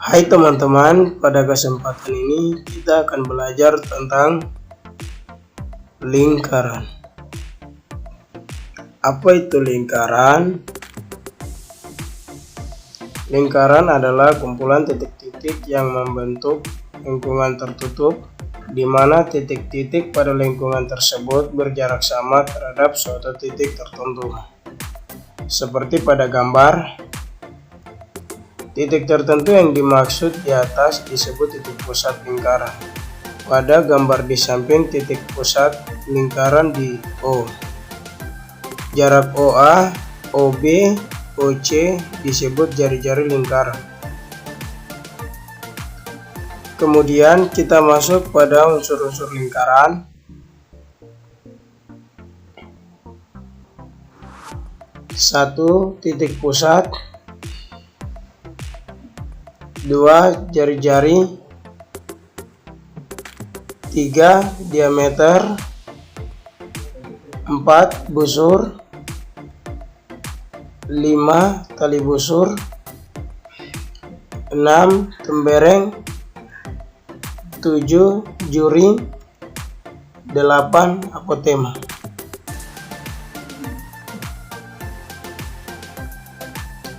Hai teman-teman, pada kesempatan ini kita akan belajar tentang lingkaran. Apa itu lingkaran? Lingkaran adalah kumpulan titik-titik yang membentuk lingkungan tertutup, di mana titik-titik pada lingkungan tersebut berjarak sama terhadap suatu titik tertentu. Seperti pada gambar, titik tertentu yang dimaksud di atas disebut titik pusat lingkaran. Pada gambar di samping titik pusat lingkaran di O. Jarak OA, OB, OC disebut jari-jari lingkaran. Kemudian kita masuk pada unsur-unsur lingkaran. Satu, titik pusat. 2, jari-jari. 3, diameter. 4, busur. 5, tali busur. 6, tembereng. 7, juring. 8, apotema.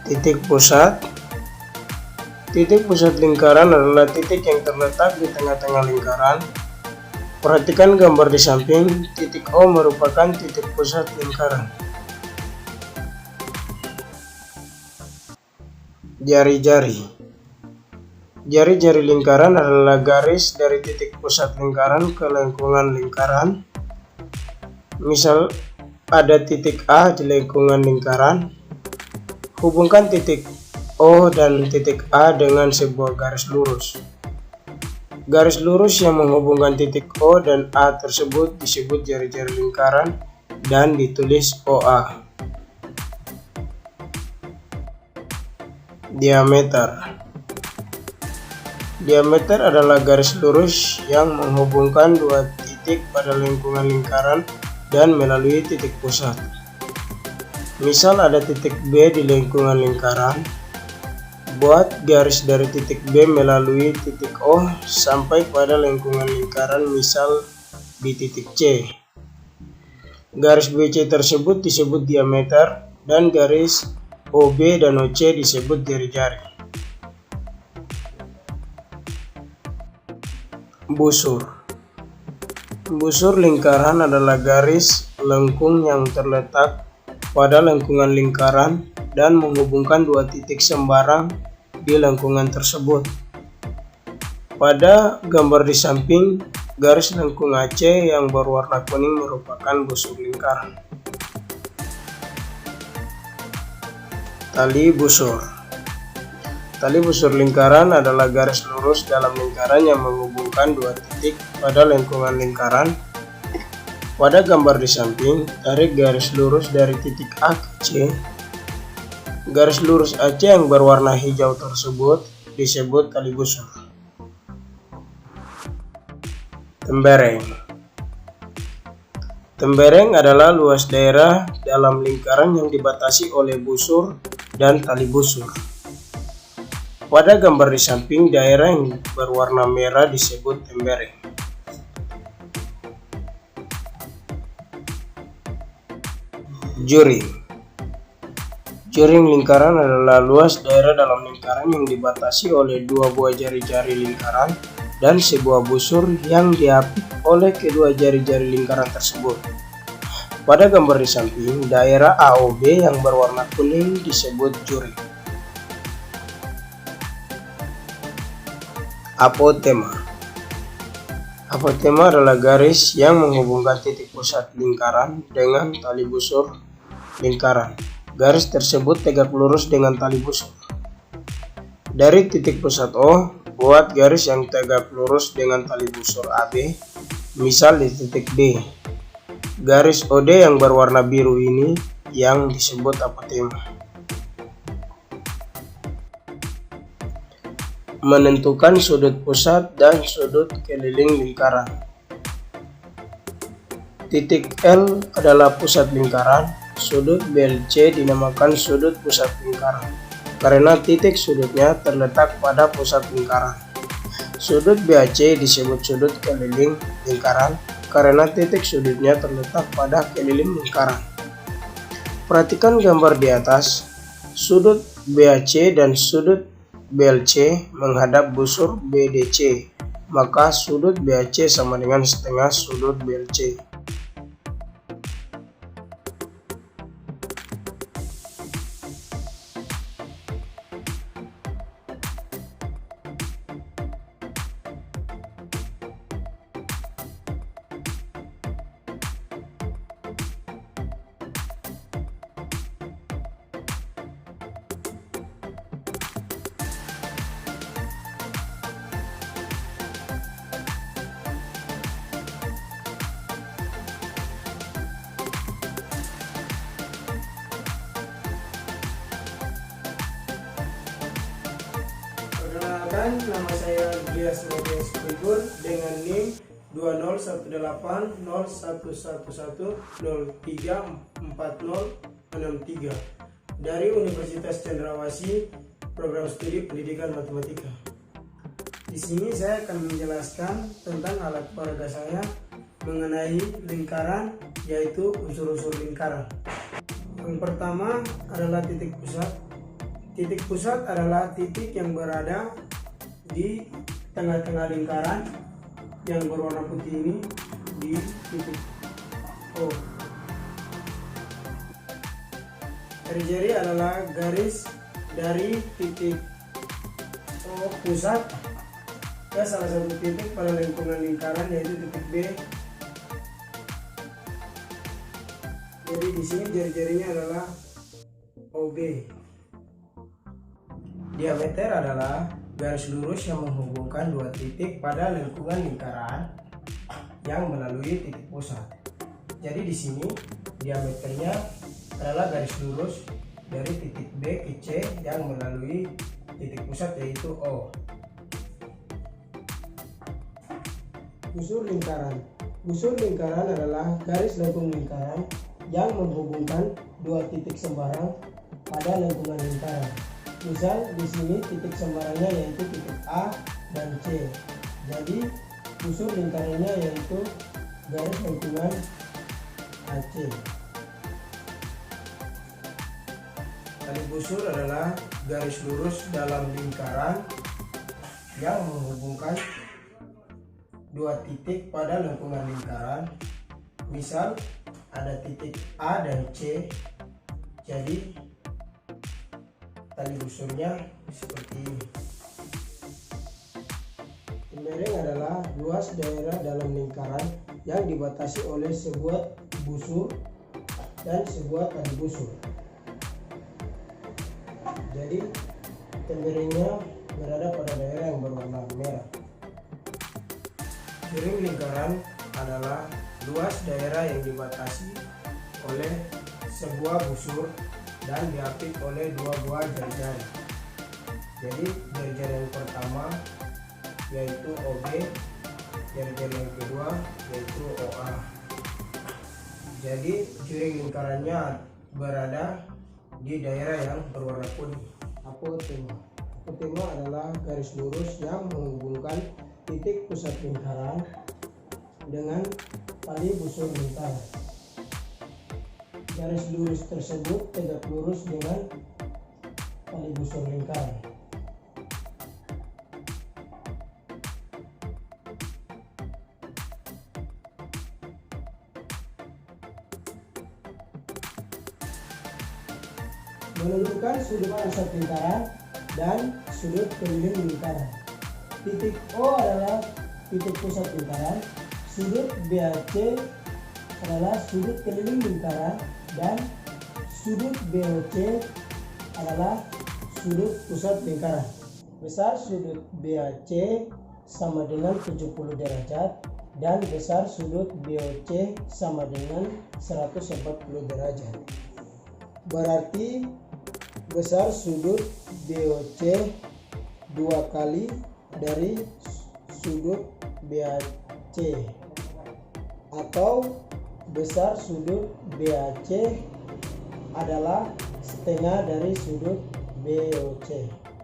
Titik pusat. Titik pusat lingkaran adalah titik yang terletak di tengah-tengah lingkaran. Perhatikan gambar di samping, titik O merupakan titik pusat lingkaran. Jari-jari. Jari-jari lingkaran adalah garis dari titik pusat lingkaran ke lingkungan lingkaran. Misal ada titik A di lingkungan lingkaran. Hubungkan titik O dan titik A dengan sebuah garis lurus. Garis lurus yang menghubungkan titik O dan A tersebut disebut jari-jari lingkaran dan ditulis OA. Diameter. Diameter adalah garis lurus yang menghubungkan dua titik pada lingkungan lingkaran dan melalui titik pusat. Misal ada titik B di lingkungan lingkaran. Buat garis dari titik B melalui titik O sampai pada lingkungan lingkaran, misal di titik C. Garis BC tersebut disebut diameter dan garis OB dan OC disebut jari-jari. Busur. Busur lingkaran adalah garis lengkung yang terletak pada lingkungan lingkaran dan menghubungkan dua titik sembarang di lingkungan tersebut. Pada gambar di samping, garis lengkung AC yang berwarna kuning merupakan busur lingkaran. Tali busur. Tali busur lingkaran adalah garis lurus dalam lingkaran yang menghubungkan dua titik pada lingkungan lingkaran. Pada gambar di samping, tarik garis lurus dari titik A ke C. Garis lurus AC yang berwarna hijau tersebut disebut tali busur. Tembereng. Tembereng adalah luas daerah dalam lingkaran yang dibatasi oleh busur dan tali busur. Pada gambar di samping, daerah yang berwarna merah disebut tembereng. Juring. Juring lingkaran adalah luas daerah dalam lingkaran yang dibatasi oleh dua buah jari-jari lingkaran dan sebuah busur yang diapit oleh kedua jari-jari lingkaran tersebut. Pada gambar di samping, daerah AOB yang berwarna kuning disebut juring. Apotema. Apotema adalah garis yang menghubungkan titik pusat lingkaran dengan tali busur lingkaran. Garis tersebut tegak lurus dengan tali busur. Dari titik pusat O, buat garis yang tegak lurus dengan tali busur AB, misal di titik D. Garis OD yang berwarna biru ini yang disebut apotema. Menentukan sudut pusat dan sudut keliling lingkaran. Titik L adalah pusat lingkaran. Sudut BLC dinamakan sudut pusat lingkaran. karena titik sudutnya terletak pada pusat lingkaran. Sudut BAC disebut sudut keliling lingkaran karena titik sudutnya terletak pada keliling lingkaran. Perhatikan gambar di atas. Sudut BAC dan sudut BLC menghadap busur BDC, maka sudut BAC sama dengan setengah sudut BLC. Perkenalkan, nama saya Gilias Matias Figur dengan NIM 2018011034063 dari Universitas Cendrawasih, Program Studi Pendidikan Matematika. Di sini saya akan menjelaskan tentang alat peraga saya mengenai lingkaran, yaitu unsur-unsur lingkaran. Yang pertama adalah titik pusat. Titik pusat adalah titik yang berada di tengah-tengah lingkaran yang berwarna putih ini, di titik O. Jari-jari adalah garis dari titik O pusat ke salah satu titik pada lingkungan lingkaran, yaitu titik B. Jadi di sini jari-jarinya adalah OB. Diameter adalah garis lurus yang menghubungkan dua titik pada lingkungan lingkaran yang melalui titik pusat. Jadi di sini diameternya adalah garis lurus dari titik B ke C yang melalui titik pusat, yaitu O. Busur lingkaran. Busur lingkaran adalah garis lengkung lingkaran yang menghubungkan dua titik sembarang pada lingkungan lingkaran. Misal di sini titik sembarangnya yaitu titik A dan C. Jadi busur lingkarannya yaitu garis lengkungan AC. Tali busur adalah garis lurus dalam lingkaran yang menghubungkan dua titik pada lingkungan lingkaran. Misal ada titik A dan C, jadi tali busurnya seperti ini. Tembereng adalah luas daerah dalam lingkaran yang dibatasi oleh sebuah busur dan sebuah tali busur. Jadi temberengnya berada pada daerah yang berwarna merah. Jering lingkaran adalah luas daerah yang dibatasi oleh sebuah busur dan diapit oleh dua buah jari-jari. Jadi jari-jari yang pertama yaitu OB, jari-jari yang kedua yaitu OA. Jadi jering lingkarannya berada di daerah yang berwarna kuning. Apotema. Apotema adalah garis lurus yang menghubungkan titik pusat lingkaran dengan tali busur lingkaran. Garis lurus tersebut tegak lurus dengan tali busur lingkaran. Menentukan sudut pusat lingkaran dan sudut keliling lingkaran. Titik O adalah titik pusat lingkaran, sudut BAC adalah sudut keliling lingkaran, dan sudut BOC adalah sudut pusat lingkaran. Besar sudut BAC sama dengan 70 derajat dan besar sudut BOC sama dengan 140 derajat. Berarti besar sudut BOC 2 kali dari sudut BAC, atau besar sudut BAC adalah setengah dari sudut BOC.